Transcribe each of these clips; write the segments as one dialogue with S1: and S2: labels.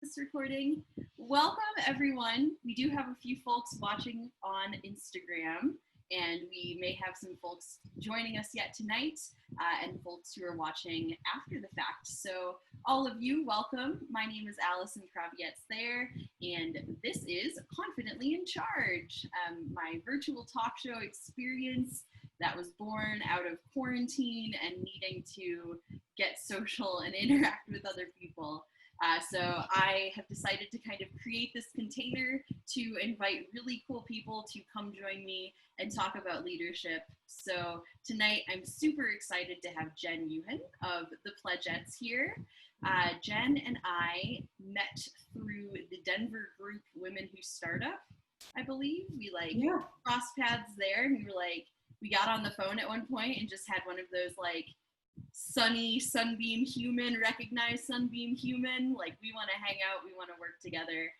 S1: This recording. Welcome everyone. We do have a few folks watching on Instagram, and we may have some folks joining us yet tonight, and folks who are watching after the fact. So all of you, welcome. My name is Allison there, and this is Confidently in Charge, my virtual talk show experience that was born out of quarantine and needing to get social and interact with other people. So I have decided to kind of create this container to invite really cool people to come join me and talk about leadership. So tonight I'm super excited to have Jenn Uhen of the Pledgettes here. Jenn and I met through the Denver group Women Who Startup, I believe. We crossed paths there, and we got on the phone at one point and just had one of those sunny sunbeam human, recognized sunbeam human, we want to hang out, we want to work together.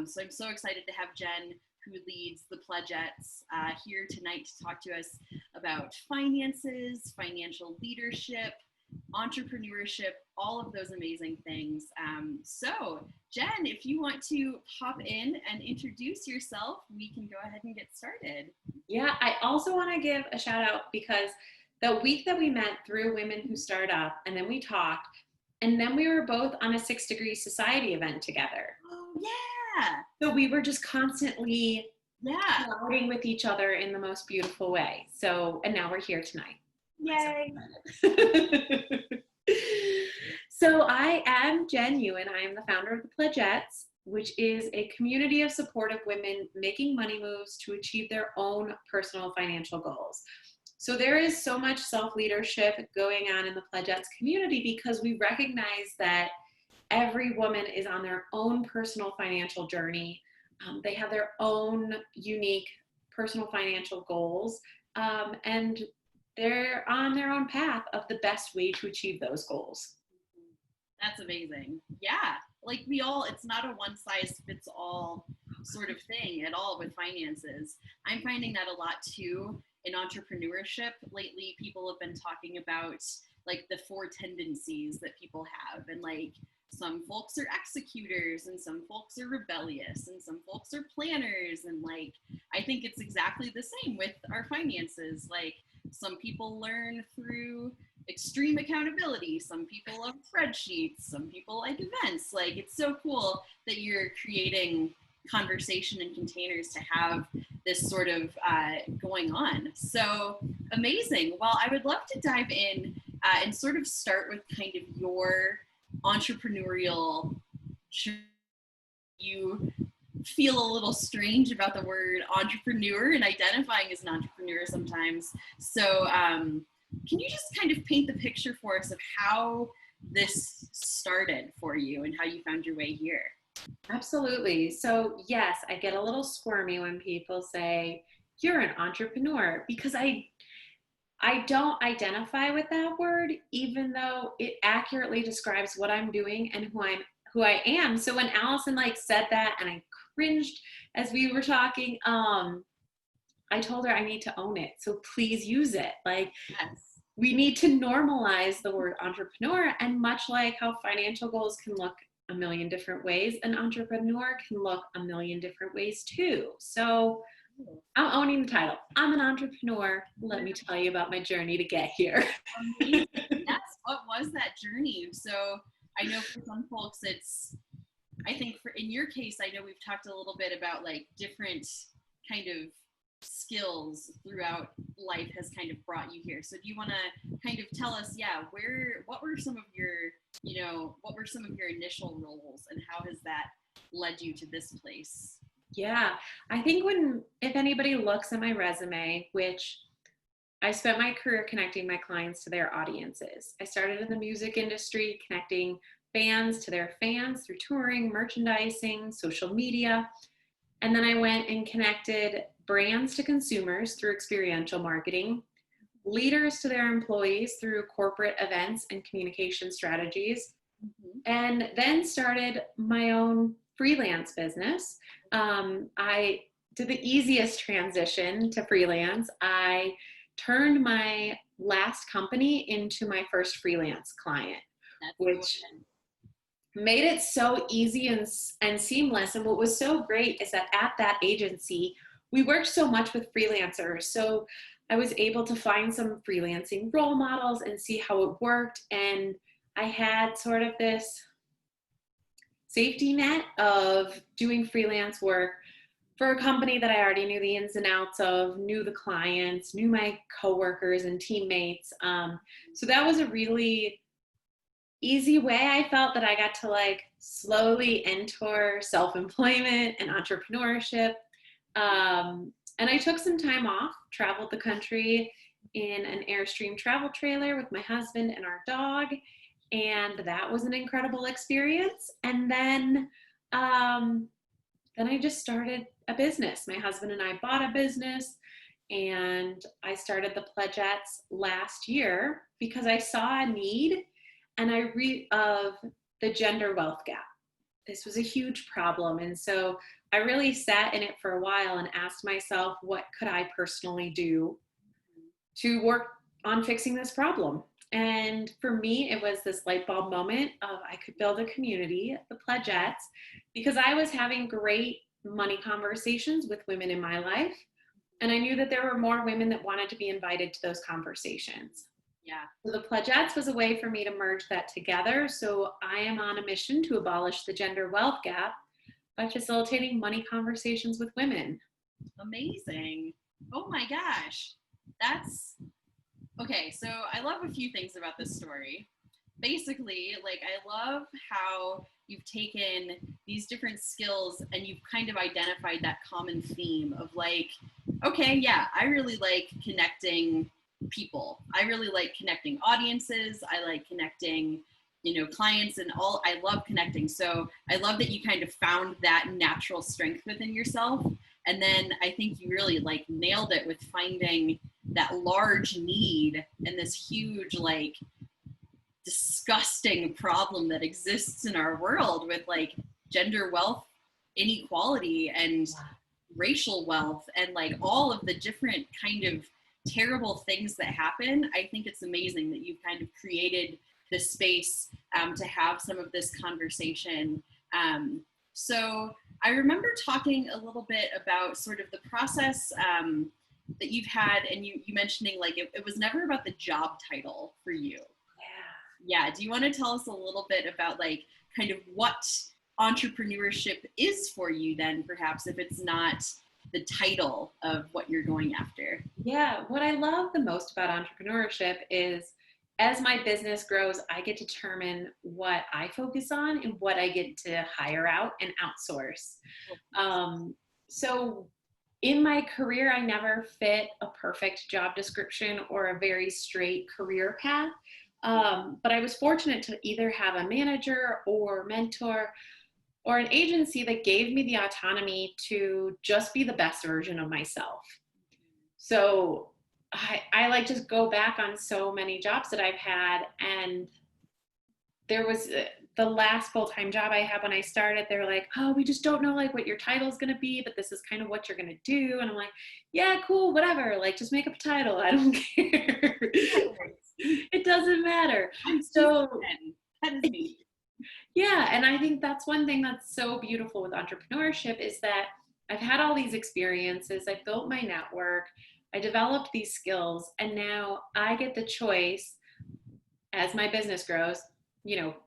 S1: So I'm so excited to have Jenn, who leads the Pledgettes, here tonight to talk to us about finances, financial leadership, entrepreneurship, all of those amazing things. So Jenn, if you want to pop in and introduce yourself, we can go ahead and get started.
S2: Yeah, I also want to give a shout out because the week that we met through Women Who Start Up, and then we talked, and then we were both on a 6 Degree Society event together.
S1: Oh, yeah.
S2: So we were just constantly collaborating with each other in the most beautiful way. So, and now we're here tonight.
S1: Yay.
S2: So I am Jenn Uhen. I am the founder of the Pledgettes, which is a community of supportive women making money moves to achieve their own personal financial goals. So there is so much self-leadership going on in the Pledgettes community because we recognize that every woman is on their own personal financial journey. They have their own unique personal financial goals, and they're on their own path of the best way to achieve those goals.
S1: That's amazing. Yeah, it's not a one-size-fits-all sort of thing at all with finances. I'm finding that a lot too. In entrepreneurship lately, people have been talking about the 4 tendencies that people have, and some folks are executors and some folks are rebellious and some folks are planners, and I think it's exactly the same with our finances. Some people learn through extreme accountability, some people love spreadsheets, some people like events. It's so cool that you're creating conversation and containers to have this sort of going on. So amazing. Well, I would love to dive in and sort of start with kind of your entrepreneurial journey. You feel a little strange about the word entrepreneur and identifying as an entrepreneur sometimes. So can you just kind of paint the picture for us of how this started for you and how you found your way here?
S2: Absolutely. So yes, I get a little squirmy when people say you're an entrepreneur because I don't identify with that word, even though it accurately describes what I'm doing and who I am. So when Allison said that, and I cringed as we were talking, I told her I need to own it. So please use it.
S1: Yes.
S2: We need to normalize the word entrepreneur, and much like how financial goals can look a million different ways, an entrepreneur can look a million different ways too. So I'm owning the title. I'm an entrepreneur. Let me tell you about my journey to get here.
S1: Yes. What was that journey? So I know for some folks I think in your case, I know we've talked a little bit about different kind of skills throughout life has kind of brought you here. So do you want to kind of tell us, what were some of your initial roles, and how has that led you to this place?
S2: Yeah, I think if anybody looks at my resume, which I spent my career connecting my clients to their audiences. I started in the music industry, connecting bands to their fans through touring, merchandising, social media. And then I went and connected brands to consumers through experiential marketing, leaders to their employees through corporate events and communication strategies, and then started my own freelance business. I did the easiest transition to freelance. I turned my last company into my first freelance client, which made it so easy and seamless. And what was so great is that at that agency, we worked so much with freelancers. So I was able to find some freelancing role models and see how it worked. And I had sort of this safety net of doing freelance work for a company that I already knew the ins and outs of, knew the clients, knew my coworkers and teammates. So that was a really easy way. I felt that I got to like slowly enter self-employment and entrepreneurship. And I took some time off, traveled the country in an Airstream travel trailer with my husband and our dog. And that was an incredible experience. And then I just started a business. My husband and I bought a business, and I started the Pledgettes last year because I saw a need and of the gender wealth gap. This was a huge problem. And so I really sat in it for a while and asked myself, what could I personally do to work on fixing this problem? And for me, it was this light bulb moment of I could build a community, the Pledgettes, because I was having great money conversations with women in my life. And I knew that there were more women that wanted to be invited to those conversations.
S1: Yeah.
S2: So the Pledgettes was a way for me to merge that together. So I am on a mission to abolish the gender wealth gap by facilitating money conversations with women.
S1: Amazing. Oh my gosh. That's okay. So I love a few things about this story. Basically, like, I love how you've taken these different skills and you've kind of identified that common theme of like, okay, yeah, I really like connecting people. I really like connecting audiences. I like connecting, clients and all. I love connecting. So I love that you kind of found that natural strength within yourself. And then I think you really like nailed it with finding that large need and this huge, like, disgusting problem that exists in our world with like gender wealth inequality and racial wealth and like all of the different kind of terrible things that happen. I think it's amazing that you've kind of created the space to have some of this conversation. So I remember talking a little bit about sort of the process that you've had, and you mentioning like it was never about the job title for you. Yeah. Do you want to tell us a little bit about like kind of what entrepreneurship is for you then, perhaps, if it's not the title of what you're going after?
S2: Yeah. What I love the most about entrepreneurship is as my business grows, I get to determine what I focus on and what I get to hire out and outsource. So in my career, I never fit a perfect job description or a very straight career path. But I was fortunate to either have a manager or mentor or an agency that gave me the autonomy to just be the best version of myself. So I like just go back on so many jobs that I've had, and there was the last full-time job I had when I started, they're like, oh, we just don't know like what your title is going to be, but this is kind of what you're going to do. And I'm like, yeah, cool, whatever. Like, just make up a title. I don't care. It doesn't matter. So
S1: that is me.
S2: Yeah. And I think that's one thing that's so beautiful with entrepreneurship is that I've had all these experiences. I built my network. I developed these skills. And now I get the choice as my business grows,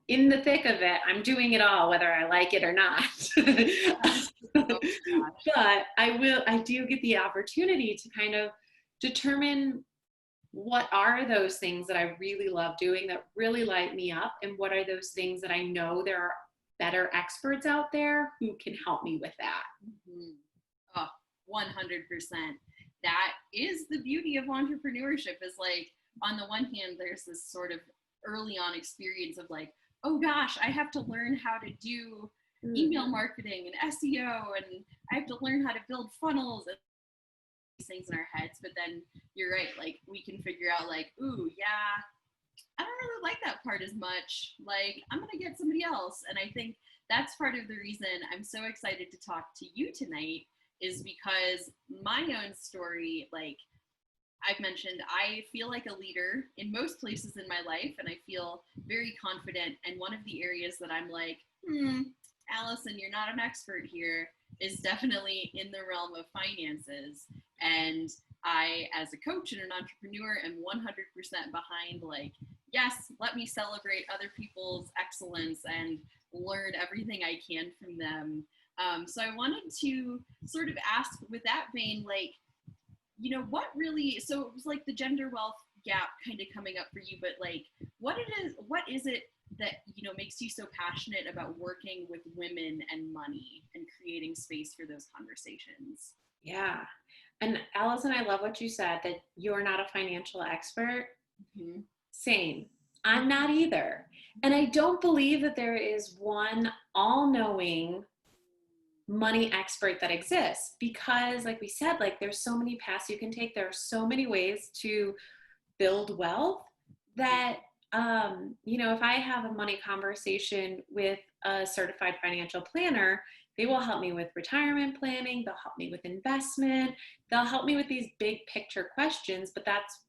S2: in the thick of it, I'm doing it all, whether I like it or not. But I do get the opportunity to kind of determine what are those things that I really love doing that really light me up, and what are those things that I know there are better experts out there who can help me with that.
S1: Mm-hmm. Oh, 100%. That is the beauty of entrepreneurship, is like, on the one hand, there's this sort of early on experience of like, oh gosh, I have to learn how to do email marketing and SEO, and I have to learn how to build funnels and these things in our heads. But then you're right, like, we can figure out like, ooh, yeah, I don't really like that part as much. Like, I'm gonna get somebody else. And I think that's part of the reason I'm so excited to talk to you tonight, is because my own story, like, I've mentioned, I feel like a leader in most places in my life, and I feel very confident. And one of the areas that I'm like, Allison, you're not an expert here, is definitely in the realm of finances. And I, as a coach and an entrepreneur, am 100% behind, like, yes, let me celebrate other people's excellence and learn everything I can from them. So I wanted to sort of ask, with that vein, like, what really, so it was like the gender wealth gap kind of coming up for you, but like, what is it that, makes you so passionate about working with women and money and creating space for those conversations?
S2: Yeah. And Allison, I love what you said, that you're not a financial expert.
S1: Mm-hmm.
S2: Same. I'm not either. And I don't believe that there is one all-knowing money expert that exists, because like we said, like there's so many paths you can take. There are so many ways to build wealth that, if I have a money conversation with a certified financial planner, they will help me with retirement planning. They'll help me with investment. They'll help me with these big picture questions, but that's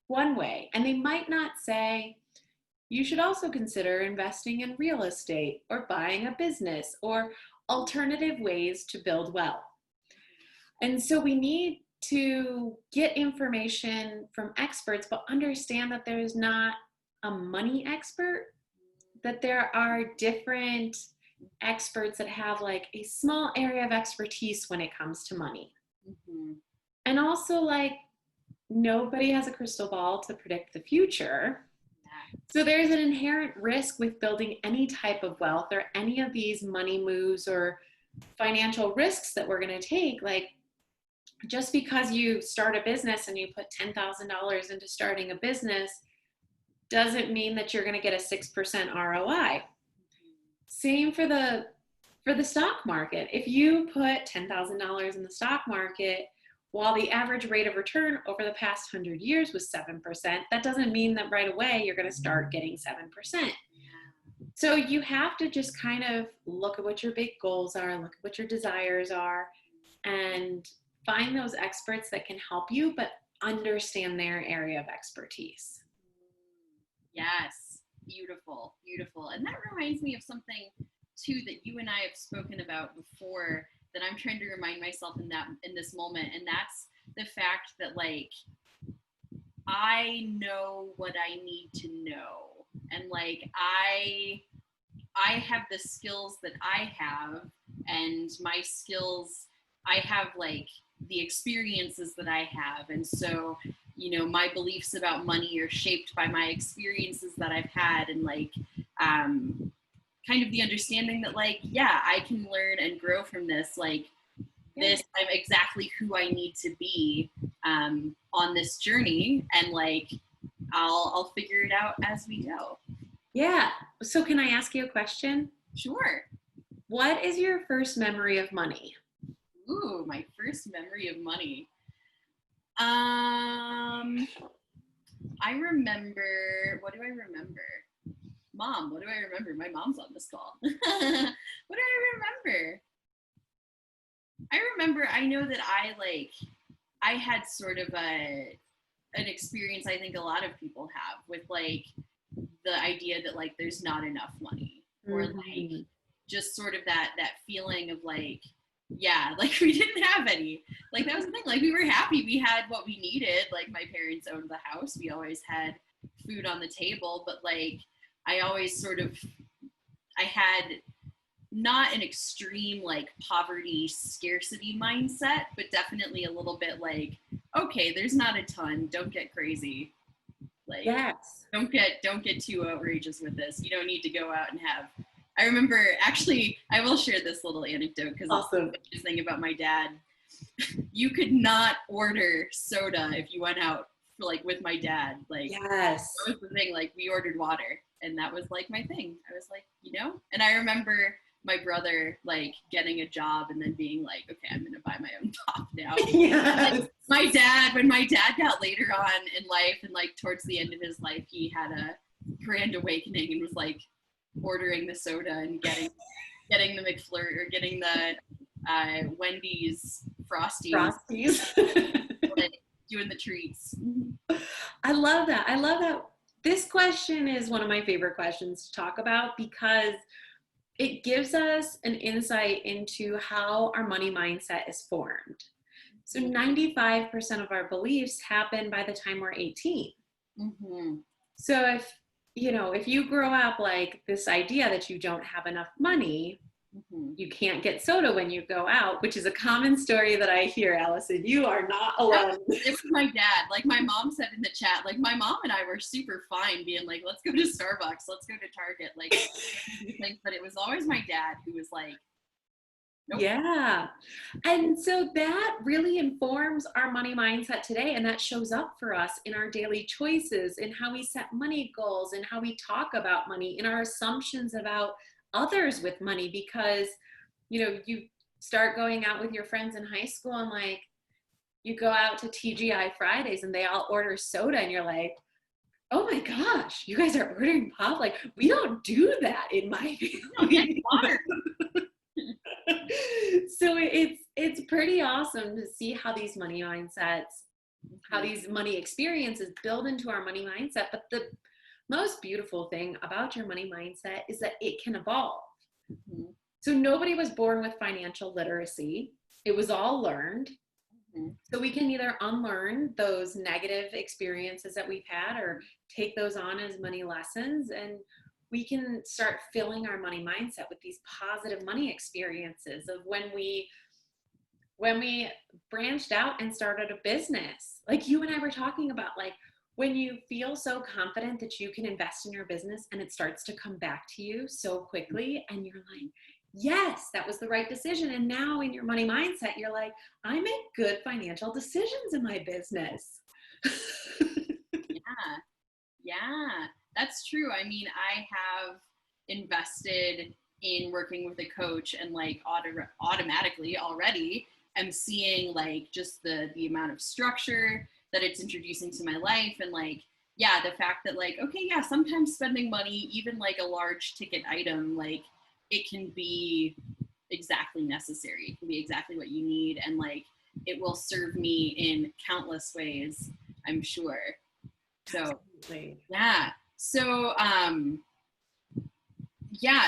S2: one way. And they might not say, you should also consider investing in real estate or buying a business or alternative ways to build wealth. And so we need to get information from experts, but understand that there is not a money expert, that there are different experts that have like a small area of expertise when it comes to money.
S1: Mm-hmm.
S2: And also, like, nobody has a crystal ball to predict the future. So there's an inherent risk with building any type of wealth or any of these money moves or financial risks that we're going to take. Like, just because you start a business and you put $10,000 into starting a business doesn't mean that you're going to get a 6% ROI. Same for the stock market. If you put $10,000 in the stock market, while the average rate of return over the past 100 years was 7%, that doesn't mean that right away you're going to start getting 7%. So you have to just kind of look at what your big goals are, look at what your desires are, and find those experts that can help you, but understand their area of expertise.
S1: Yes, beautiful, beautiful. And that reminds me of something too that you and I have spoken about before, that I'm trying to remind myself in this moment, and that's the fact that, like, I know what I need to know, and like I have the skills that I have, and my skills, I have like the experiences that I have, and so my beliefs about money are shaped by my experiences that I've had, and like kind of the understanding that, like, yeah, I can learn and grow from this. Like, this, I'm exactly who I need to be on this journey, and like I'll figure it out as we go.
S2: Yeah. So can I ask you a question?
S1: Sure.
S2: What is your first memory of money?
S1: Ooh, my first memory of money. I remember, what do I remember? Mom, what do I remember? My mom's on this call. What do I remember? I know that I had sort of an experience I think a lot of people have with like the idea that like there's not enough money, or like just sort of that feeling of like, yeah, like we didn't have any. Like that was the thing. Like we were happy we had what we needed. Like my parents owned the house. We always had food on the table, but like I always I had not an extreme like poverty scarcity mindset, but definitely a little bit like, okay, there's not a ton. Don't get crazy. Like, yes. Don't get too outrageous with this. You don't need to go out and have. I remember, actually, I will share this little anecdote because
S2: awesome.
S1: This thing about my dad. You could not order soda if you went out for like with my dad. Like,
S2: yes,
S1: that was the thing. Like, we ordered water, and that was like my thing. I was like, and I remember my brother like getting a job and then being like, okay, I'm gonna buy my own pop now.
S2: Yes.
S1: Like, when my dad got later on in life, and like towards the end of his life, he had a grand awakening and was like ordering the soda and getting the McFlurry, or getting the Wendy's Frosties. doing the treats.
S2: I love that. I love that. This question is one of my favorite questions to talk about because it gives us an insight into how our money mindset is formed. So 95% of our beliefs happen by the time we're 18.
S1: Mm-hmm.
S2: So if you grow up like this idea that you don't have enough money, you can't get soda when you go out, which is a common story that I hear, Allison. You are not alone.
S1: It was my dad. Like my mom said in the chat, like my mom and I were super fine being like, let's go to Starbucks, let's go to Target, like things. But it was always my dad who was like, nope.
S2: Yeah. And so that really informs our money mindset today. And that shows up for us in our daily choices, in how we set money goals, and how we talk about money, in our assumptions about others with money. Because, you start going out with your friends in high school and like, you go out to TGI Fridays and they all order soda and you're like, oh my gosh, you guys are ordering pop? Like, we don't do that in my family. So it's pretty awesome to see how these money mindsets, how these money experiences build into our money mindset. But the most beautiful thing about your money mindset is that it can evolve. Mm-hmm. So nobody was born with financial literacy. It was all learned. Mm-hmm. So we can either unlearn those negative experiences that we've had or take those on as money lessons, and we can start filling our money mindset with these positive money experiences of when we branched out and started a business. Like you and I were talking about, like when you feel so confident that you can invest in your business and it starts to come back to you so quickly and you're like, yes, that was the right decision. And now in your money mindset, you're like, I make good financial decisions in my business.
S1: Yeah, that's true. I mean, I have invested in working with a coach and like automatically already I'm seeing like just the amount of structure that it's introducing to my life. And like, yeah, the fact that like, okay, yeah, sometimes spending money, even like a large ticket item, like it can be exactly necessary. It can be exactly what you need. And like, it will serve me in countless ways, I'm sure. So, yeah. So,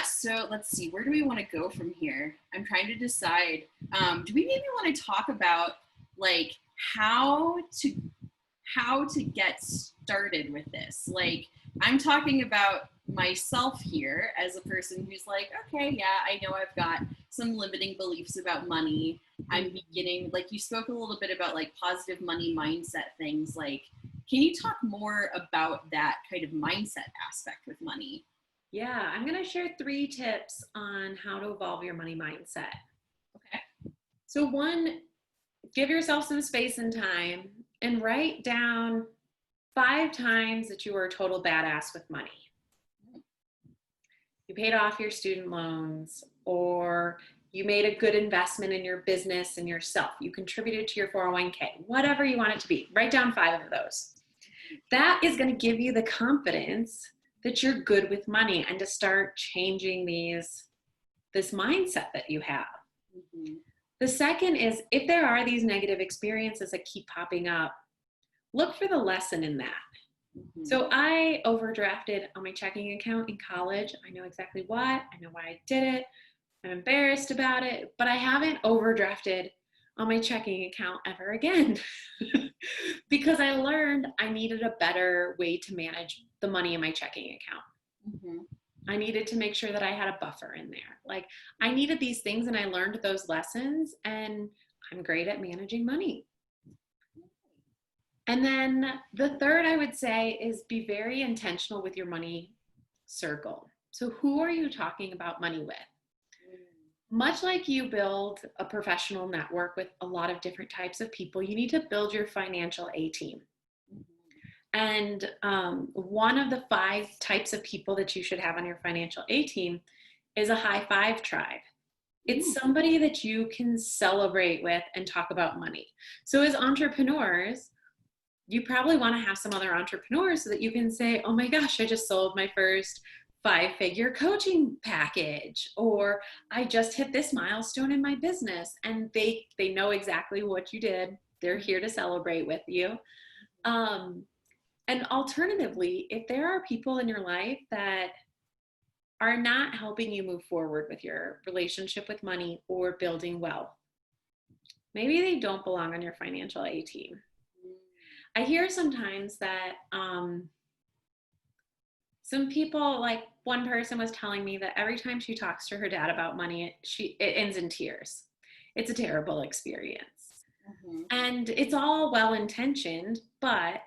S1: so let's see, where do we want to go from here? I'm trying to decide. Do we maybe want to talk about like how to get started with this? Like, I'm talking about myself here as a person who's like, okay, yeah, I know I've got some limiting beliefs about money. I'm beginning, like you spoke a little bit about like positive money mindset things. Like, can you talk more about that kind of mindset aspect with money?
S2: Yeah, I'm going to share 3 tips on how to evolve your money mindset.
S1: Okay.
S2: So 1, give yourself some space and time and write down 5 times that you were a total badass with money. You paid off your student loans, or you made a good investment in your business and yourself. You contributed to your 401k, whatever you want it to be. Write down 5 of those. That is going to give you the confidence that you're good with money and to start changing this mindset that you have. Mm-hmm. The second is, if there are these negative experiences that keep popping up, look for the lesson in that. Mm-hmm. So I overdrafted on my checking account in college. I know exactly what, I know why I did it. I'm embarrassed about it, but I haven't overdrafted on my checking account ever again because I learned I needed a better way to manage the money in my checking account. Mm-hmm. I needed to make sure that I had a buffer in there. Like I needed these things and I learned those lessons, and I'm great at managing money. And then the third I would say is be very intentional with your money circle. So who are you talking about money with? Much like you build a professional network with a lot of different types of people, you need to build your financial A-team. And one of the 5 types of people that you should have on your financial A-team is a high 5 tribe. It's somebody that you can celebrate with and talk about money. So as entrepreneurs, you probably want to have some other entrepreneurs so that you can say, oh my gosh, I just sold my first 5-figure coaching package, or I just hit this milestone in my business, and they know exactly what you did They're here to celebrate with you. And alternatively, if there are people in your life that are not helping you move forward with your relationship with money or building wealth, maybe they don't belong on your financial A team. I hear sometimes that some people, like one person was telling me that every time she talks to her dad about money, it ends in tears. It's a terrible experience.
S1: Mm-hmm.
S2: And it's all well-intentioned, but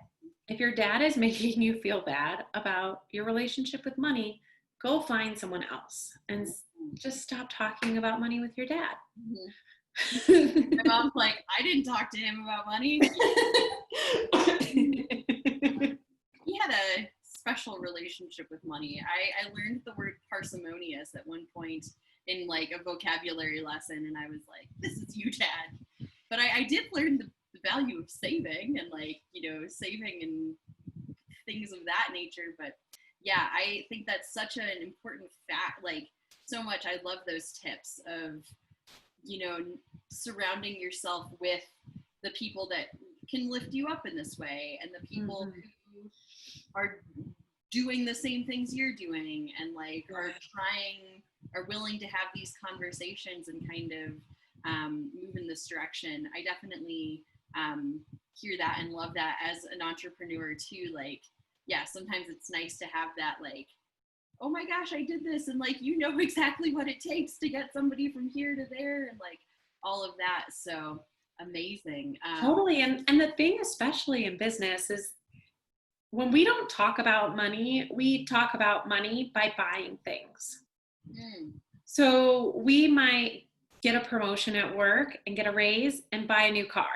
S2: if your dad is making you feel bad about your relationship with money, go find someone else and just stop talking about money with your dad.
S1: Mm-hmm. My mom's like, I didn't talk to him about money. He had a special relationship with money. I learned the word parsimonious at one point in like a vocabulary lesson, and I was like, this is you, Dad. But I did learn the value of saving and like, saving and things of that nature. But yeah, I think that's such an important fact. Like, so much. I love those tips of, surrounding yourself with the people that can lift you up in this way, and the people who are doing the same things you're doing, and like are willing to have these conversations and kind of move in this direction. I definitely hear that and love that as an entrepreneur too. Like, yeah, sometimes it's nice to have that, like, oh my gosh, I did this, and like, exactly what it takes to get somebody from here to there, and like all of that. So amazing.
S2: Totally. And the thing, especially in business, is when we don't talk about money, we talk about money by buying things. So we might get a promotion at work and get a raise and buy a new car.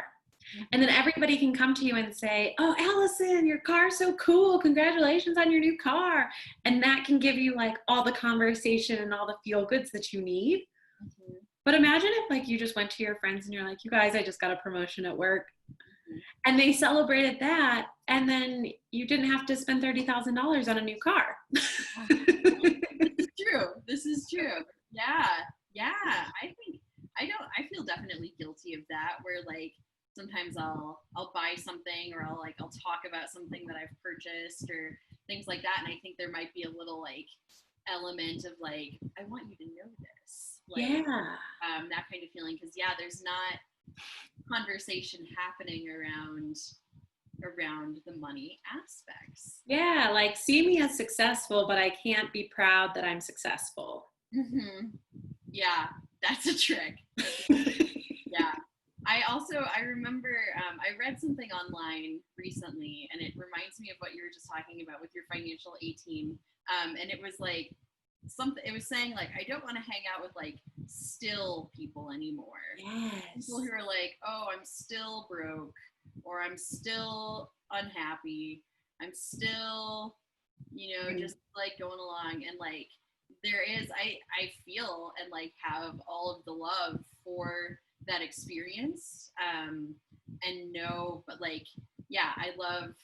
S2: And then everybody can come to you and say, oh, Allison, your car's so cool. Congratulations on your new car. And that can give you like all the conversation and all the feel goods that you need. Mm-hmm. But imagine if like you just went to your friends and you're like, you guys, I just got a promotion at work. Mm-hmm. And they celebrated that. And then you didn't have to spend $30,000 on a new car.
S1: This is true. Yeah. I feel definitely guilty of that, where like, sometimes I'll buy something, or I'll talk about something that I've purchased or things like that. And I think there might be a little like element of like, I want you to know this. Like, that kind of feeling. Cause yeah, there's not conversation happening around the money aspects.
S2: Yeah. Like, see me as successful, but I can't be proud that I'm successful.
S1: Mm-hmm. Yeah. That's a trick. Yeah. I remember, I read something online recently, and it reminds me of what you were just talking about with your financial A-team. And it was like, it was saying like, I don't want to hang out with like still people anymore.
S2: Yes.
S1: People who are like, oh, I'm still broke, or I'm still unhappy. I'm still, just like going along. And like, there is, I feel and like have all of the love for that experience, and know, but like, yeah, I love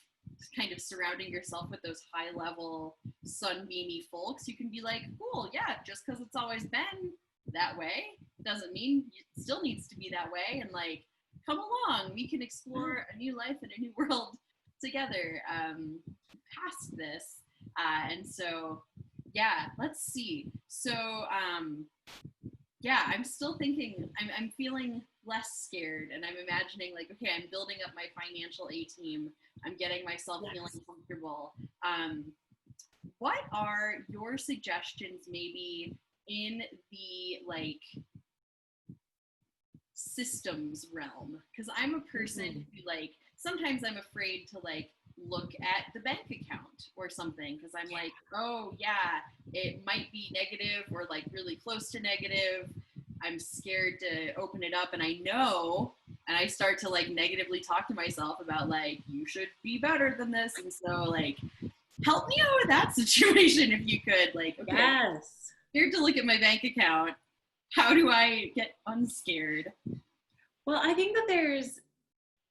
S1: kind of surrounding yourself with those high level sunbeamy folks. You can be like, cool, yeah, just because it's always been that way doesn't mean it still needs to be that way, and like, come along, we can explore a new life and a new world together past this. And so yeah, let's see. So yeah, I'm still thinking, I'm feeling less scared, and I'm imagining like, okay, I'm building up my financial A-team. I'm getting myself feeling comfortable. What are your suggestions maybe in the like systems realm? Because I'm a person who like, sometimes I'm afraid to like look at the bank account or something, because I'm like, oh yeah, it might be negative or like really close to negative. I'm scared to open it up, and I know, and I start to like negatively talk to myself about like, you should be better than this. And so like, help me out with that situation if you could. Like, okay,
S2: yes,
S1: scared to look at my bank account. How do I get unscared?
S2: Well, I think that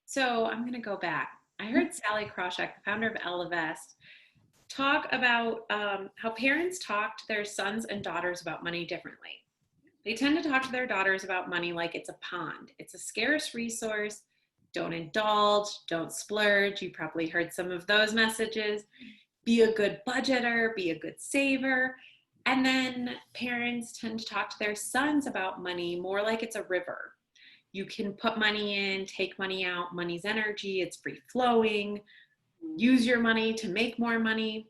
S2: so I'm going to go back. I heard Sally Krawcheck, the founder of Ellevest, talk about how parents talk to their sons and daughters about money differently. They tend to talk to their daughters about money like it's a pond. It's a scarce resource. don't indulge, don't splurge. You probably heard some of those messages. Be a good budgeter, be a good saver. And then parents tend to talk to their sons about money more like it's a river. You can put money in, take money out, money's energy, it's free flowing. Use your money to make more money.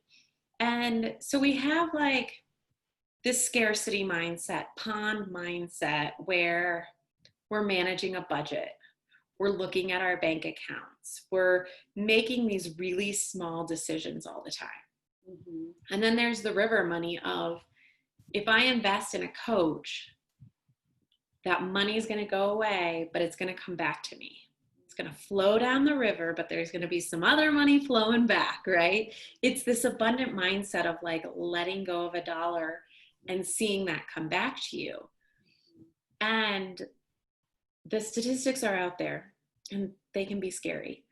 S2: And so we have like this scarcity mindset, pond mindset, where we're managing a budget. We're looking at our bank accounts. We're making these really small decisions all the time. Mm-hmm. And then there's the river money of, if I invest in a coach, that money is going to go away, but it's going to come back to me. It's going to flow down the river, but there's going to be some other money flowing back, right? It's this abundant mindset of like letting go of a dollar and seeing that come back to you. And the statistics are out there and they can be scary.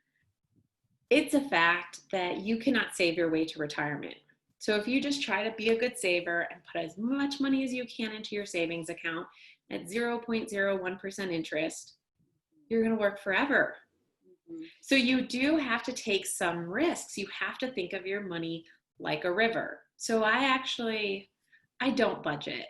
S2: It's a fact that you cannot save your way to retirement. So if you just try to be a good saver and put as much money as you can into your savings account at 0.01% interest, you're going to work forever. Mm-hmm. So you do have to take some risks. You have to think of your money like a river. So I don't budget.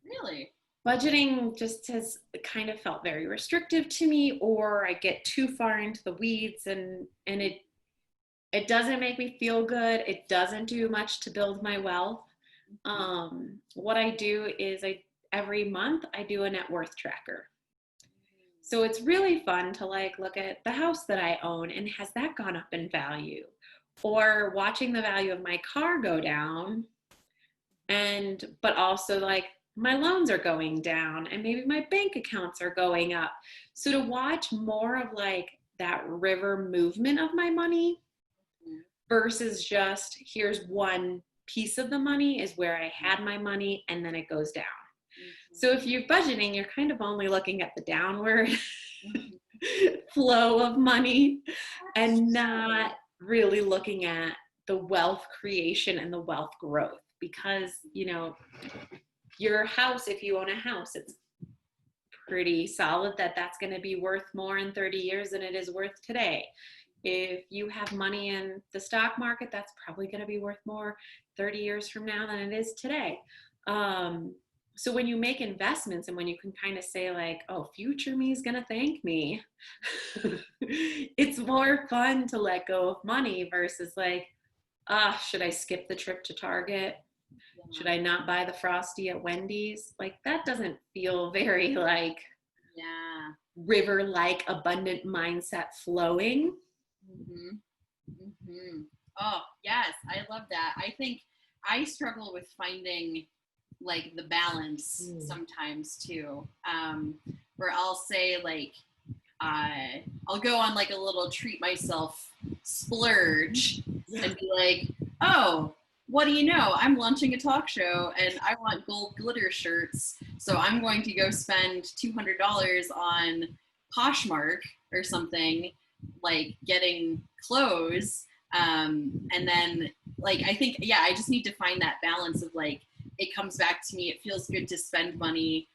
S1: Really?
S2: Budgeting just has kind of felt very restrictive to me, or I get too far into the weeds and it doesn't make me feel good. It doesn't do much to build my wealth. What I do is every month I do a net worth tracker. So it's really fun to like look at the house that I own and has that gone up in value, or watching the value of my car go down, but also like my loans are going down and maybe my bank accounts are going up. So to watch more of like that river movement of my money versus just here's one piece of the money is where I had my money and then it goes down. Mm-hmm. So if you're budgeting, you're kind of only looking at the downward flow of money and not really looking at the wealth creation and the wealth growth. Because, you know, your house, if you own a house, it's pretty solid that that's going to be worth more in 30 years than it is worth today. If you have money in the stock market, that's probably going to be worth more 30 years from now than it is today. So when you make investments and when you can kind of say like, oh, future me is going to thank me, it's more fun to let go of money versus like, should I skip the trip to Target? Should I not buy the Frosty at Wendy's? Like that doesn't feel very like river-like abundant mindset flowing.
S1: Mm-hmm. Mm-hmm. Oh, yes. I love that. I think I struggle with finding like the balance sometimes too, where I'll say like, I'll go on like a little treat myself splurge and be like, oh, what do you know? I'm launching a talk show and I want gold glitter shirts. So I'm going to go spend $200 on Poshmark or something, like getting clothes. And then like, I think, I just need to find that balance of like, it comes back to me. It feels good to spend money.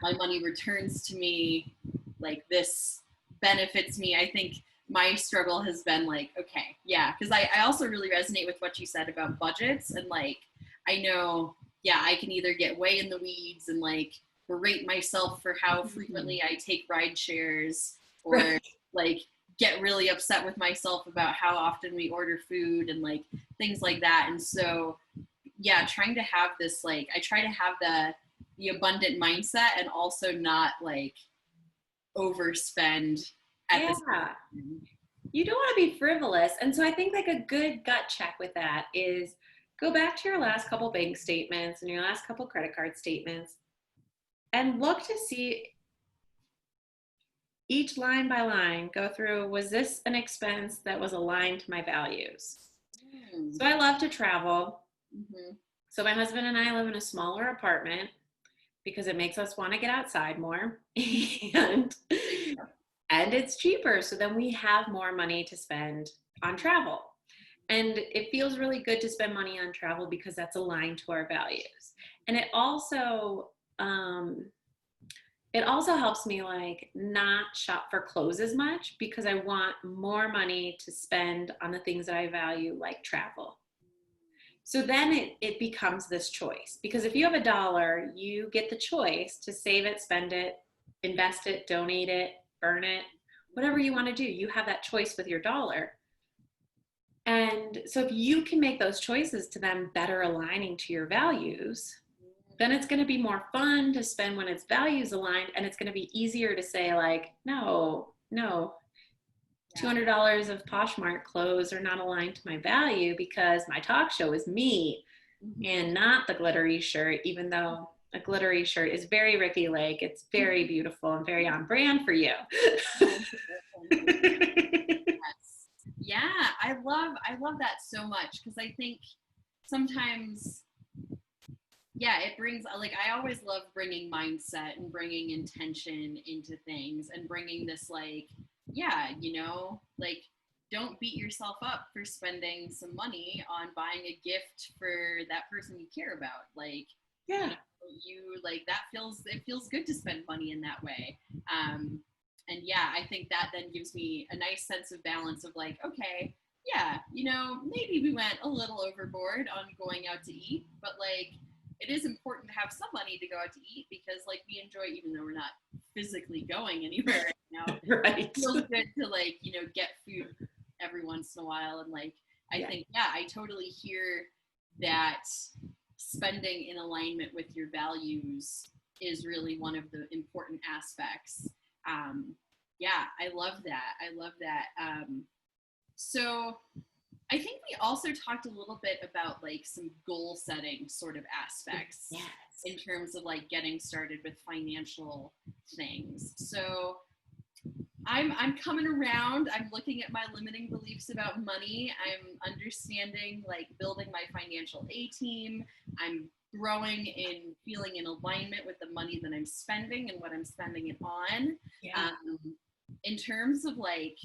S1: My money returns to me. Like this benefits me. I think my struggle has been like, okay, because I also really resonate with what you said about budgets. And like, I know, I can either get way in the weeds and like berate myself for how frequently I take ride shares, or like get really upset with myself about how often we order food and like things like that. And so, trying to have this, like, I try to have the abundant mindset and also not like overspend at this time.
S2: You don't want to be frivolous. And so I think like a good gut check with that is go back to your last couple bank statements and your last couple credit card statements and look to see each line by line, go through, was this an expense that was aligned to my values? So I love to travel. Mm-hmm. So my husband and I live in a smaller apartment because it makes us want to get outside more and it's cheaper. So then we have more money to spend on travel. And it feels really good to spend money on travel because that's aligned to our values. And it also It also helps me like not shop for clothes as much because I want more money to spend on the things that I value, like travel. So then it becomes this choice, because if you have $1, you get the choice to save it, spend it, invest it, donate it, burn it, whatever you want to do. You have that choice with your dollar. And so if you can make those choices to them better aligning to your values, then it's going to be more fun to spend when it's values aligned, and it's going to be easier to say like, no, $200 of Poshmark clothes are not aligned to my value because my talk show is me and not the glittery shirt, even though a glittery shirt is very Ricky Lake. It's very beautiful and very on brand for you.
S1: Yeah, I love that so much, because I think sometimes, yeah, it brings, like, I always love bringing mindset and bringing intention into things, and bringing this, like, yeah, like, don't beat yourself up for spending some money on buying a gift for that person you care about. Like,
S2: yeah,
S1: you like, it feels good to spend money in that way. And yeah, I think that then gives me a nice sense of balance of like, okay, yeah, maybe we went a little overboard on going out to eat, but like, it is important to have some money to go out to eat, because like, we enjoy, even though we're not physically going anywhere right now.
S2: right.
S1: It feels good to like, get food every once in a while. And like, I think, yeah, I totally hear that spending in alignment with your values is really one of the important aspects. Yeah, I love that. So I think we also talked a little bit about like some goal setting sort of aspects,
S2: yes,
S1: in terms of like getting started with financial things. So I'm coming around. I'm looking at my limiting beliefs about money. I'm understanding like building my financial A-team. I'm growing in feeling in alignment with the money that I'm spending and what I'm spending it on.
S2: yeah.
S1: In terms of like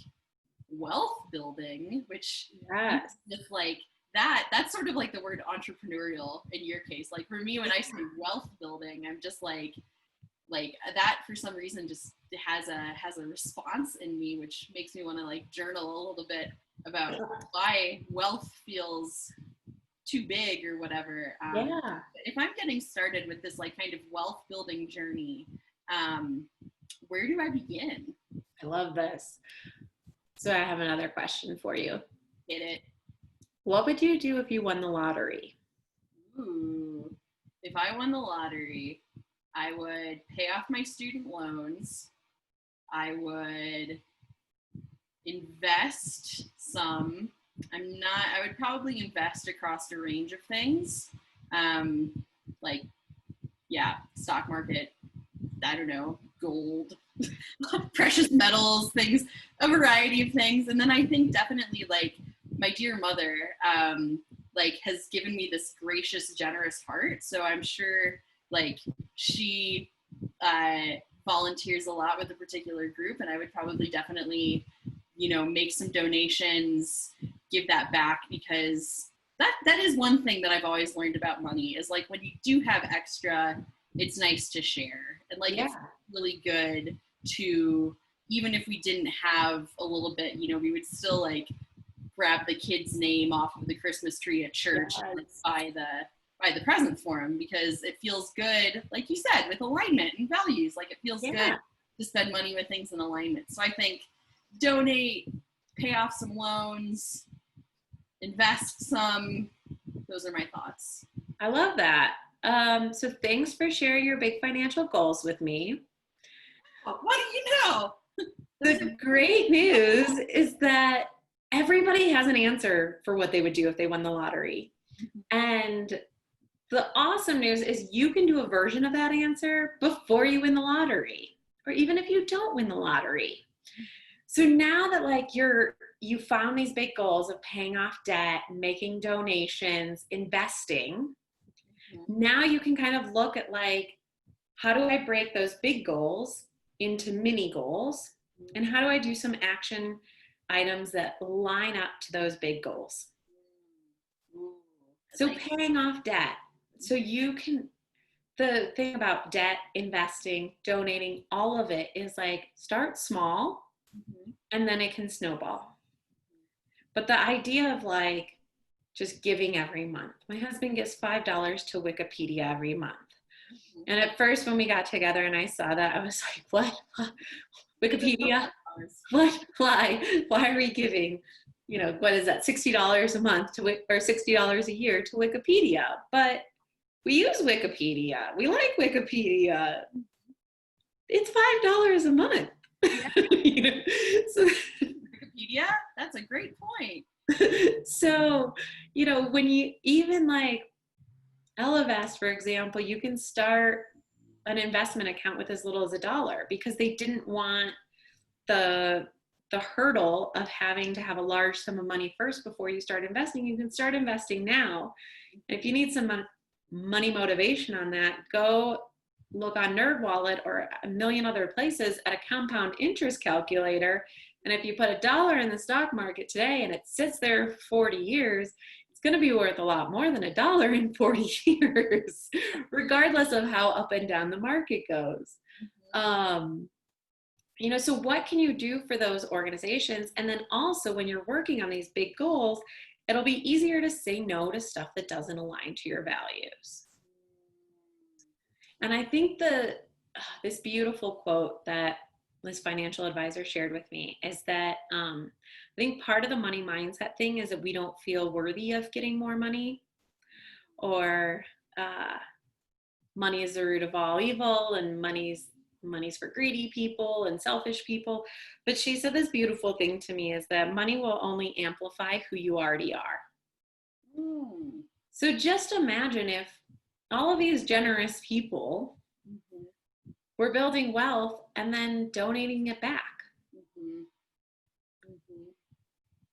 S1: wealth building, which
S2: Yes.
S1: just like that's sort of like the word entrepreneurial in your case. Like for me, when I say wealth building, I'm just like that for some reason just has a response in me, which makes me want to like journal a little bit about why wealth feels too big or whatever.
S2: Yeah.
S1: If I'm getting started with this like kind of wealth building journey, where do I begin?
S2: I love this. So I have another question for you.
S1: Hit it.
S2: What would you do if you won the lottery?
S1: Ooh, if I won the lottery, I would pay off my student loans. I would invest some. I would probably invest across a range of things. Like, yeah, stock market, I don't know, gold, precious metals, things, a variety of things. And then I think definitely like my dear mother, like has given me this gracious, generous heart. So I'm sure like she volunteers a lot with a particular group, and I would probably definitely, make some donations, give that back, because that is one thing that I've always learned about money is like when you do have extra, it's nice to share. And like it's really good to, even if we didn't have a little bit, we would still like grab the kid's name off of the Christmas tree at church and like, buy the present for him, because it feels good, like you said, with alignment and values. Like it feels good to spend money with things in alignment. So I think donate, pay off some loans, invest some. Those are my thoughts.
S2: I love that. So thanks for sharing your big financial goals with me.
S1: Oh, what do you know?
S2: The great news is that everybody has an answer for what they would do if they won the lottery. And the awesome news is you can do a version of that answer before you win the lottery, or even if you don't win the lottery. So now that like you found these big goals of paying off debt, making donations, investing, now you can kind of look at like, how do I break those big goals into mini goals? And how do I do some action items that line up to those big goals? So paying off debt. So you can the thing about debt, investing, donating, all of it is like start small and then it can snowball. But the idea of like just giving every month. My husband gives $5 to Wikipedia every month. And at first when we got together and I saw that, I was like, what? Wikipedia? What? Why are we giving, what is that, $60 a month or $60 a year to Wikipedia? But we use Wikipedia. We like Wikipedia. It's $5 a month.
S1: Yeah. So, Wikipedia? That's a great point.
S2: So, when you even like Ellevest, for example, you can start an investment account with as little as $1 because they didn't want the hurdle of having to have a large sum of money first before you start investing. You can start investing now. And if you need some money motivation on that, go look on NerdWallet or a million other places at a compound interest calculator. And if you put $1 in the stock market today and it sits there for 40 years, it's going to be worth a lot more than $1 in 40 years, regardless of how up and down the market goes. So what can you do for those organizations? And then also when you're working on these big goals, it'll be easier to say no to stuff that doesn't align to your values. And I think this beautiful quote that this financial advisor shared with me is that I think part of the money mindset thing is that we don't feel worthy of getting more money, or money is the root of all evil and money's for greedy people and selfish people. But she said this beautiful thing to me is that money will only amplify who you already are. So just imagine if all of these generous people were building wealth and then donating it back.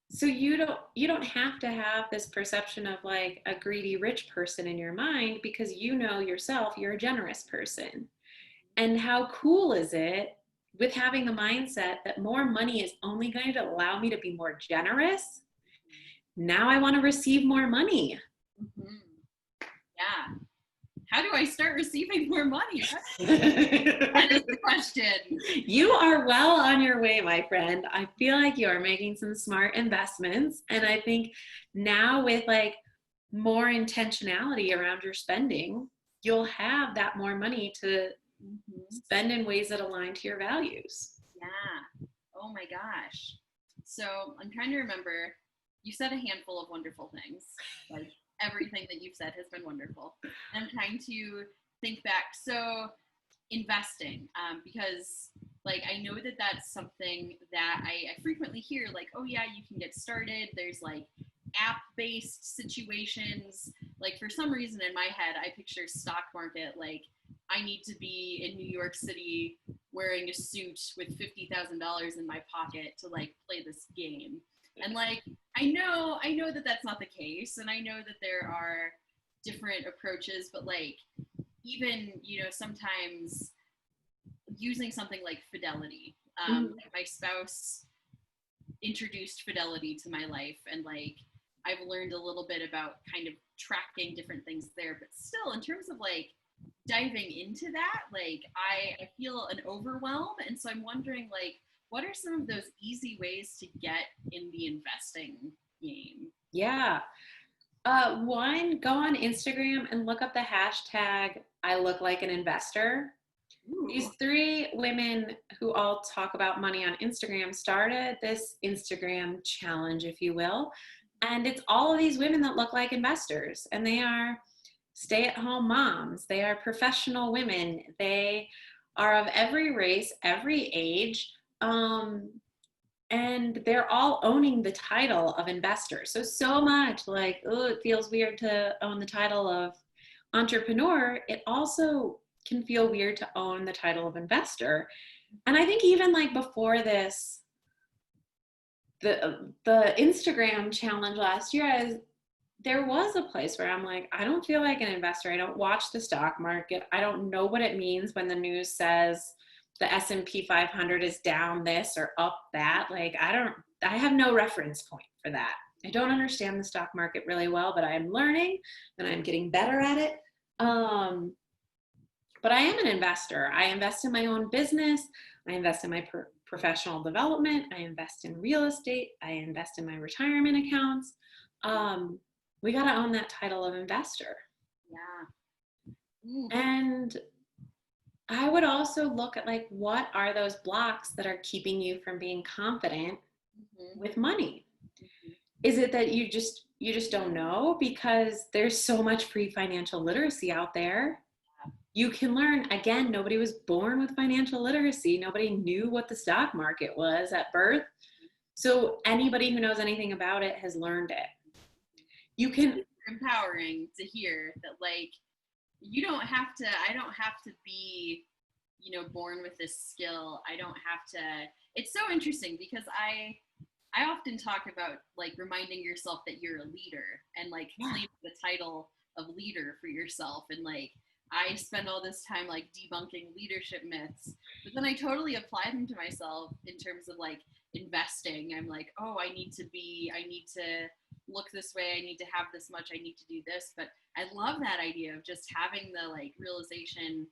S2: So you don't have to have this perception of like a greedy rich person in your mind, because yourself, you're a generous person. And how cool is it with having the mindset that more money is only going to allow me to be more generous? Now I want to receive more money.
S1: Yeah. How do I start receiving more money? That is the question.
S2: You are well on your way, my friend. I feel like you are making some smart investments. And I think now with like more intentionality around your spending, you'll have that more money to spend in ways that align to your values.
S1: Yeah. Oh my gosh. So I'm trying to remember, you said a handful of wonderful things. Like everything that you've said has been wonderful. And I'm trying to think back. So investing, because like I know that that's something that I frequently hear, like, oh yeah, you can get started. There's like app-based situations. Like for some reason in my head, I picture stock market like I need to be in New York City wearing a suit with $50,000 in my pocket to like play this game. And like, I know that that's not the case. And I know that there are different approaches, but like, even, sometimes using something like Fidelity, like my spouse introduced Fidelity to my life. And like, I've learned a little bit about kind of tracking different things there, but still in terms of like diving into that, like I feel an overwhelm. And so I'm wondering like, what are some of those easy ways to get in the investing game?
S2: Yeah. One, go on Instagram and look up the hashtag I look like an investor. Ooh. These 3 women who all talk about money on Instagram started this Instagram challenge, if you will. And it's all of these women that look like investors, and they are stay-at-home moms. They are professional women. They are of every race, every age. And they're all owning the title of investor. So much like, oh, it feels weird to own the title of entrepreneur. It also can feel weird to own the title of investor. And I think even like before this, the Instagram challenge last year, there was a place where I'm like, I don't feel like an investor. I don't watch the stock market. I don't know what it means when the news says the S&P 500 is down this or up that. Like, I have no reference point for that. I don't understand the stock market really well, but I'm learning and I'm getting better at it. But I am an investor. I invest in my own business. I invest in my professional development. I invest in real estate. I invest in my retirement accounts. We got to own that title of investor.
S1: Yeah. Ooh.
S2: And I would also look at like, what are those blocks that are keeping you from being confident with money? Is it that you just don't know? Because there's so much free financial literacy out there. You can learn. Again, nobody was born with financial literacy. Nobody knew what the stock market was at birth. So anybody who knows anything about it has learned it. You can.
S1: It's empowering to hear that, like, I don't have to be, born with this skill. I don't have to. It's so interesting because I often talk about, like, reminding yourself that you're a leader and, like, claiming the title of leader for yourself. And, like, I spend all this time, like, debunking leadership myths, but then I totally apply them to myself in terms of, like, investing. I'm like, oh, I need to look this way. I need to have this much. I need to do this. But I love that idea of just having the, like, realization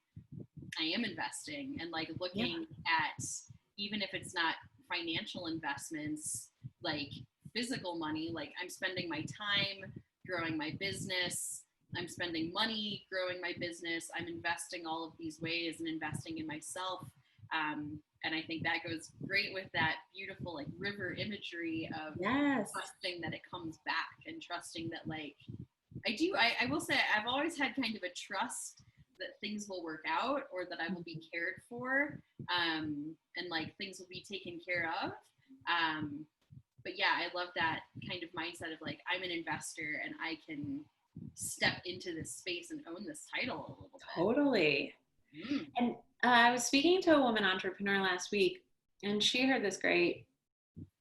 S1: I am investing, and, like, looking at, even if it's not financial investments, like physical money, like I'm spending my time growing my business, I'm spending money growing my business, I'm investing all of these ways and investing in myself. And I think that goes great with that beautiful, like, river imagery of trusting that it comes back, and trusting that, like, I will say I've always had kind of a trust that things will work out, or that I will be cared for, and, like, things will be taken care of. But yeah, I love that kind of mindset of, like, I'm an investor and I can step into this space and own this title a little bit.
S2: Totally. And I was speaking to a woman entrepreneur last week, and she heard this great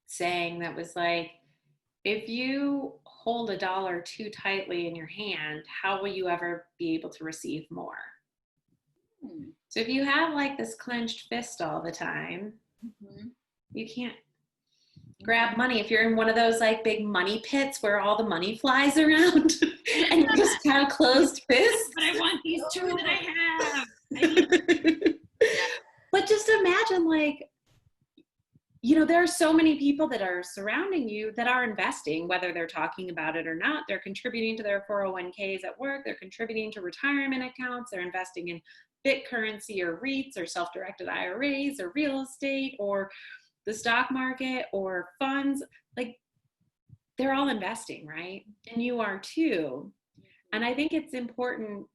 S2: saying that was like, if you hold $1 too tightly in your hand, how will you ever be able to receive more? So if you have, like, this clenched fist all the time, you can't grab money. If you're in one of those, like, big money pits where all the money flies around and you just have closed fists.
S1: But I want these two that I have.
S2: But just imagine, like, there are so many people that are surrounding you that are investing, whether they're talking about it or not. They're contributing to their 401ks at work. They're contributing to retirement accounts. They're investing in BitCurrency or REITs or self-directed IRAs or real estate or the stock market or funds. Like, they're all investing, right? And you are too. And I think it's important.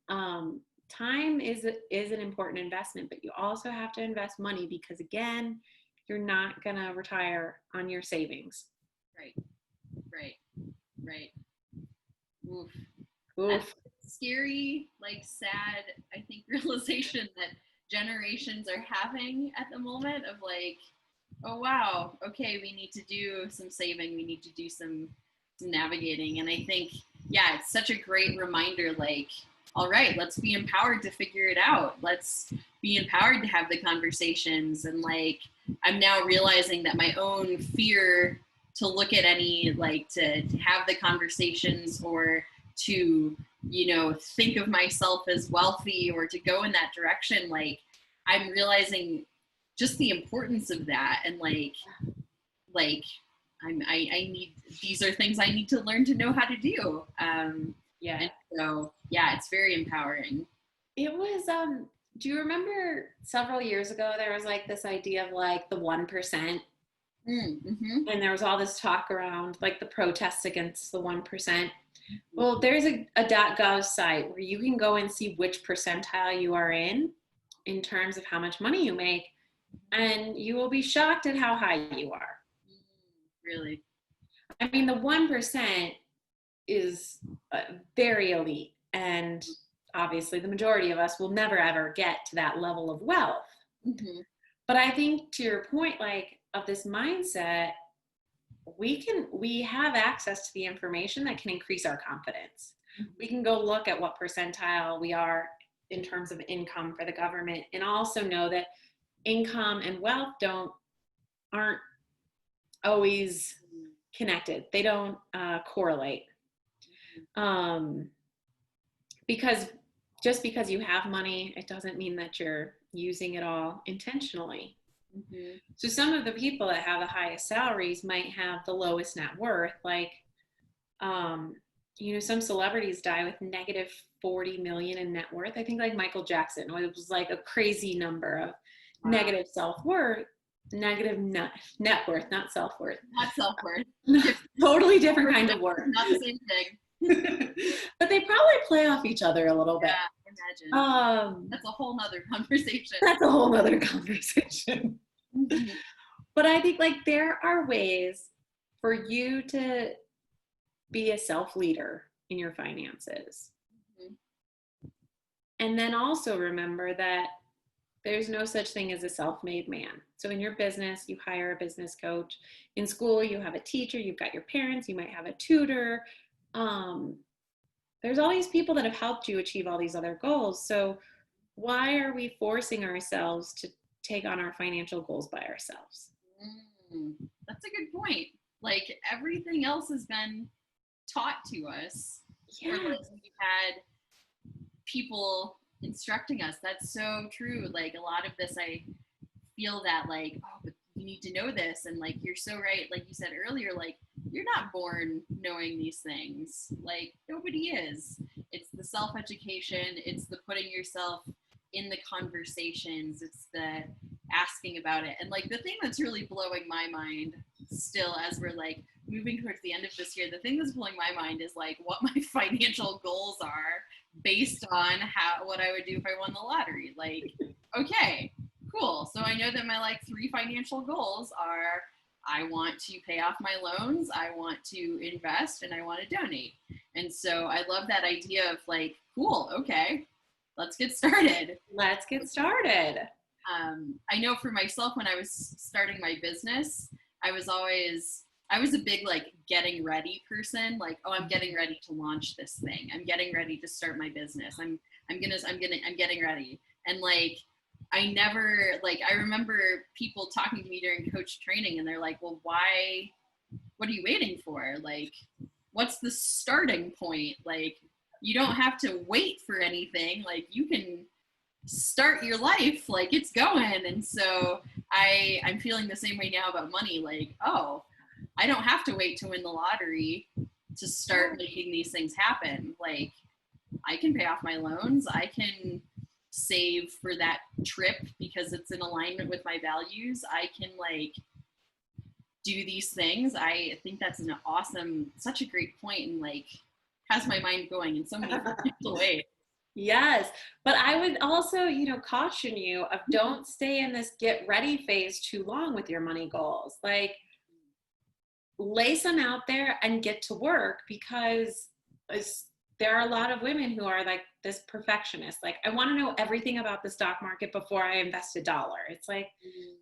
S2: Time is an important investment, but you also have to invest money, because, again, you're not going to retire on your savings.
S1: Right. Oof.
S2: Oof.
S1: Scary, like, sad, I think, realization that generations are having at the moment of, like, oh wow, okay, we need to do some saving, we need to do some navigating. And I think, it's such a great reminder, like, all right, let's be empowered to figure it out. Let's be empowered to have the conversations. And, like, I'm now realizing that my own fear to look at any, like, to have the conversations, or to, think of myself as wealthy, or to go in that direction, like, I'm realizing just the importance of that. And, like I need, these are things I need to learn to know how to do. And so, it's very empowering.
S2: It was, do you remember several years ago, there was, like, this idea of, like, the 1%? And there was all this talk around, like, the protests against the 1%. Well, there's a .gov site where you can go and see which percentile you are in terms of how much money you make, and you will be shocked at how high you are.
S1: Really?
S2: I mean, the 1% is very elite, and obviously the majority of us will never ever get to that level of wealth. But I think, to your point, like, of this mindset, we have access to the information that can increase our confidence. We can go look at what percentile we are in terms of income for the government, and also know that income and wealth aren't always connected. They don't correlate. Because just because you have money, it doesn't mean that you're using it all intentionally.
S1: Mm-hmm.
S2: So some of the people that have the highest salaries might have the lowest net worth. Like, some celebrities die with negative 40 million in net worth. I think like Michael Jackson, it was like a crazy number of negative self-worth, negative net worth, not self-worth.
S1: Not self-worth.
S2: Totally different kind of worth.
S1: Not the same thing.
S2: But they probably play off each other a little bit.
S1: Yeah, imagine. That's a whole nother conversation.
S2: That's a whole nother conversation.
S1: Mm-hmm.
S2: But I think like there are ways for you to be a self-leader in your finances. Mm-hmm. And then also remember that there's no such thing as a self-made man. So in your business, you hire a business coach. In school, you have a teacher, you've got your parents, you might have a tutor. There's all these people that have helped you achieve all these other goals. So why are we forcing ourselves to take on our financial goals by ourselves?
S1: That's a good point. Like everything else has been taught to us. Yeah. Or like we've had people instructing us. That's so true. Like a lot of this, I feel that like, oh, but you need to know this. And like, you're so right. Like you said earlier, like you're not born knowing these things. Like nobody is. It's the self-education. It's the putting yourself in the conversations. It's the asking about it. And like the thing that's really blowing my mind still as we're like moving towards the end of this year, the thing that's blowing my mind is like what my financial goals are based on what I would do if I won the lottery. Like, okay, cool. So I know that my like 3 financial goals are I want to pay off my loans, I want to invest, and I want to donate. And so I love that idea of like, cool, okay, let's get started.
S2: Let's get started.
S1: I know for myself, when I was starting my business, I was a big like getting ready person. Like, oh, I'm getting ready to launch this thing. I'm getting ready to start my business. I'm getting ready. And like, I remember people talking to me during coach training and they're like, well, what are you waiting for? Like, what's the starting point? Like, you don't have to wait for anything. Like, you can start your life, like it's going. And so I'm feeling the same way now about money. Like, oh, I don't have to wait to win the lottery to start making these things happen. Like, I can pay off my loans. I can save for that trip because it's in alignment with my values. I can like do these things. I think that's such a great point, and like has my mind going in so many ways.
S2: Yes. But I would also, caution you of don't stay in this get ready phase too long with your money goals. Like, lay some out there and get to work, because there are a lot of women who are like this perfectionist. Like, I want to know everything about the stock market before I invest $1. It's like,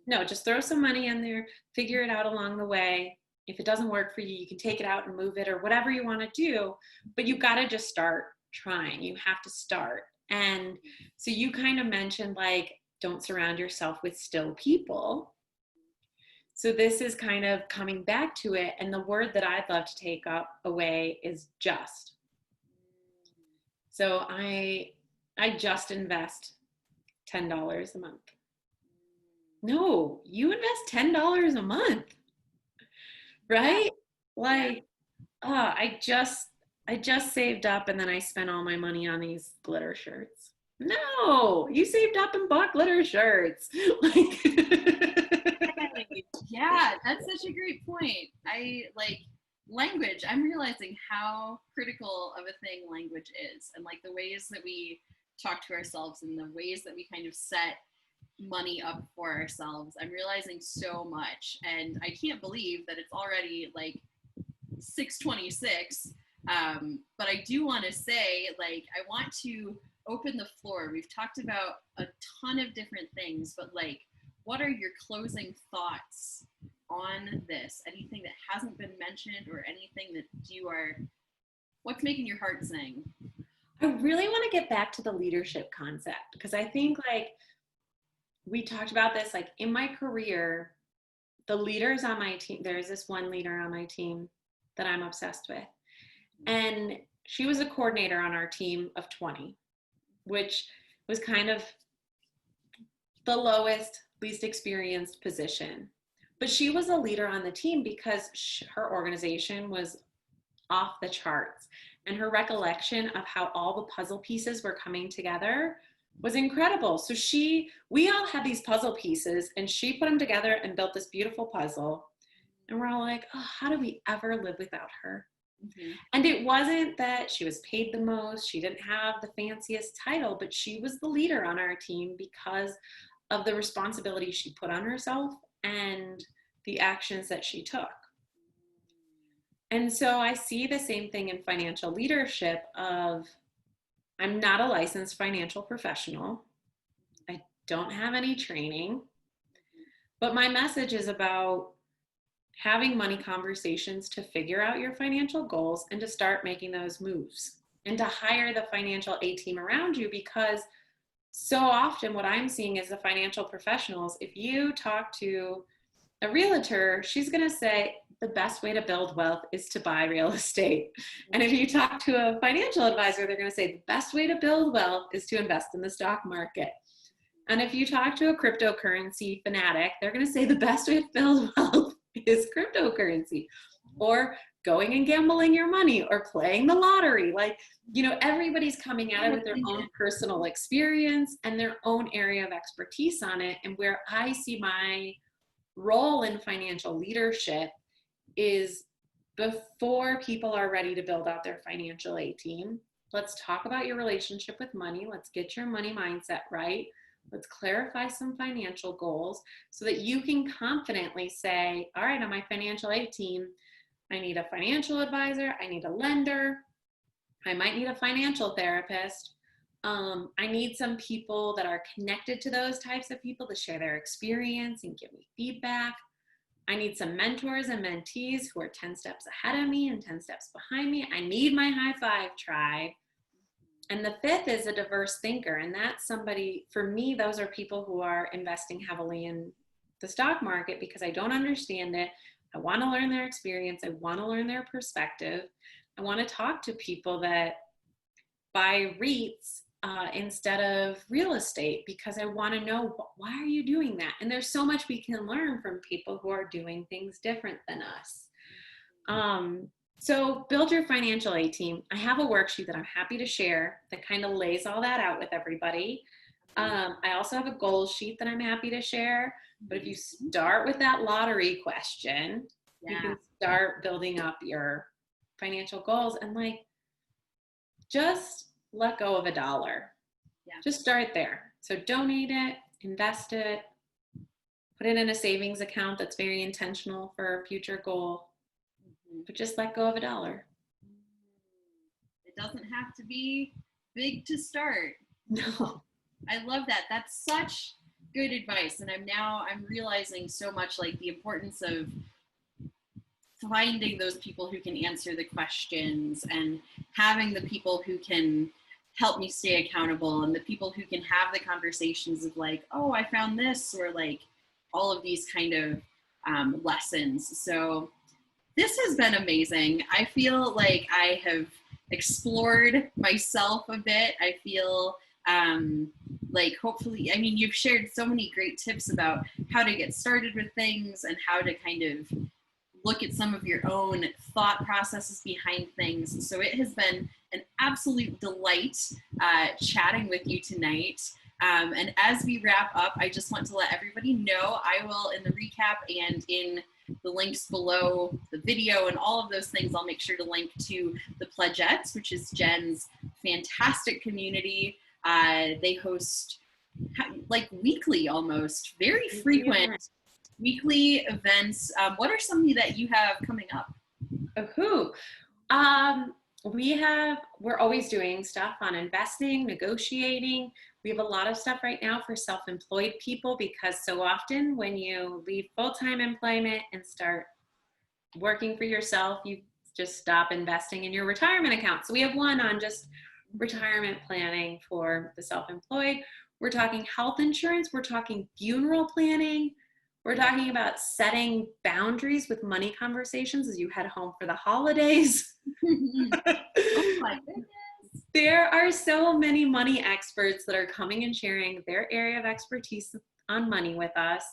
S2: no, just throw some money in there, figure it out along the way. If it doesn't work for you, you can take it out and move it or whatever you want to do, but you got to just start trying. You have to start. And so you kind of mentioned like, don't surround yourself with still people. So this is kind of coming back to it. And the word that I'd love to take away is just. So I just invest $10 a month. No, you invest $10 a month, right? Like, I just saved up and then I spent all my money on these glitter shirts. No, you saved up and bought glitter shirts. Like,
S1: yeah, that's such a great point. Language. I'm realizing how critical of a thing language is, and like the ways that we talk to ourselves and the ways that we kind of set money up for ourselves. I'm realizing so much, and I can't believe that it's already like 6:26. But I do want to say, like, I want to open the floor. We've talked about a ton of different things, but like, what are your closing thoughts on this? Anything that hasn't been mentioned, or anything that what's making your heart sing?
S2: I really want to get back to the leadership concept, because I think like we talked about this, like in my career, the leaders on my team, there's this one leader on my team that I'm obsessed with. And she was a coordinator on our team of 20. which was kind of the lowest, least experienced position. But she was a leader on the team because her organization was off the charts. And her recollection of how all the puzzle pieces were coming together was incredible. So we all had these puzzle pieces, and she put them together and built this beautiful puzzle. And we're all like, oh, how do we ever live without her? Mm-hmm. And it wasn't that she was paid the most. She didn't have the fanciest title, but she was the leader on our team because of the responsibility she put on herself and the actions that she took. And so I see the same thing in financial leadership of, I'm not a licensed financial professional. I don't have any training, but my message is about having money conversations to figure out your financial goals and to start making those moves and to hire the financial A team around you, because so often what I'm seeing is the financial professionals, if you talk to a realtor, she's going to say the best way to build wealth is to buy real estate. And if you talk to a financial advisor, they're going to say the best way to build wealth is to invest in the stock market. And if you talk to a cryptocurrency fanatic, they're going to say the best way to build wealth is cryptocurrency, or going and gambling your money, or playing the lottery. Like, everybody's coming at it with their own personal experience and their own area of expertise on it. And where I see my role in financial leadership is, before people are ready to build out their financial A team, let's talk about your relationship with money. Let's get your money mindset right. Let's clarify some financial goals so that you can confidently say, all right, on my financial A team, I need a financial advisor, I need a lender, I might need a financial therapist. I need some people that are connected to those types of people to share their experience and give me feedback. I need some mentors and mentees who are 10 steps ahead of me and 10 steps behind me. I need my high five tribe. And the fifth is a diverse thinker. And that's somebody, for me, those are people who are investing heavily in the stock market because I don't understand it. I want to learn their experience. I want to learn their perspective. I want to talk to people that buy REITs instead of real estate, because I want to know, why are you doing that? And there's so much we can learn from people who are doing things different than us. So build your financial A team. I have a worksheet that I'm happy to share that kind of lays all that out with everybody. I also have a goals sheet that I'm happy to share. But if you start with that lottery question, you can start building up your financial goals, and just let go of $1. Just start there. So donate it, invest it, put it in a savings account that's very intentional for a future goal, but just let go of $1.
S1: It doesn't have to be big to start.
S2: No.
S1: I love that. That's such good advice. And I'm realizing so much the importance of finding those people who can answer the questions and having the people who can help me stay accountable and the people who can have the conversations of oh, I found this, or all of these kind of lessons. So this has been amazing. I feel like I have explored myself a bit. I feel hopefully, you've shared so many great tips about how to get started with things and how to kind of look at some of your own thought processes behind things. So it has been an absolute delight chatting with you tonight. And as we wrap up, I just want to let everybody know, I will, in the recap and in the links below the video and all of those things, I'll make sure to link to the Pledgettes, which is Jenn's fantastic community. They host weekly, almost very frequent weekly events. What are some that you have coming up?
S2: We're always doing stuff on investing, negotiating. We have a lot of stuff right now for self-employed people, because so often when you leave full-time employment and start working for yourself, you just stop investing in your retirement account. So we have one on just retirement planning for the self-employed. We're talking health insurance. We're talking funeral planning. We're talking about setting boundaries with money conversations as you head home for the holidays.
S1: Oh my goodness.
S2: There are so many money experts that are coming and sharing their area of expertise on money with us.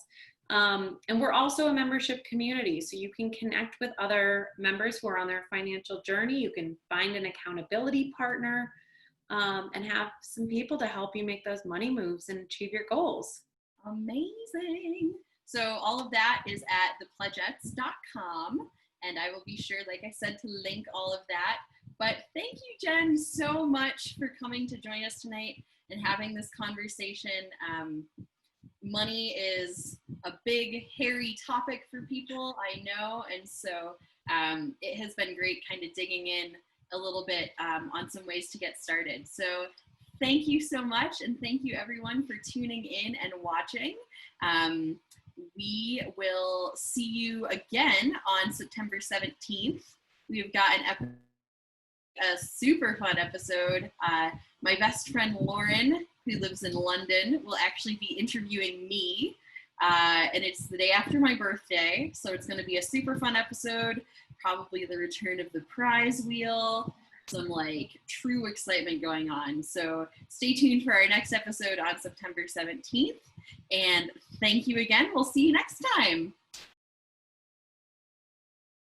S2: And we're also a membership community, so you can connect with other members who are on their financial journey. You can find an accountability partner, and have some people to help you make those money moves and achieve your goals.
S1: Amazing. So all of that is at thepledgettes.com, and I will be sure, like I said, to link all of that. But thank you, Jenn, so much for coming to join us tonight and having this conversation. Money is a big, hairy topic for people, I know, and so it has been great kind of digging in a little bit on some ways to get started. So thank you so much, and thank you everyone for tuning in and watching. We will see you again on September 17th. We've got a super fun episode. My best friend Lauren, who lives in London, will actually be interviewing me, and it's the day after my birthday, so it's going to be a super fun episode, probably the return of the prize wheel, some like true excitement going on. So stay tuned for our next episode on September 17th, and thank you again. We'll see you next time.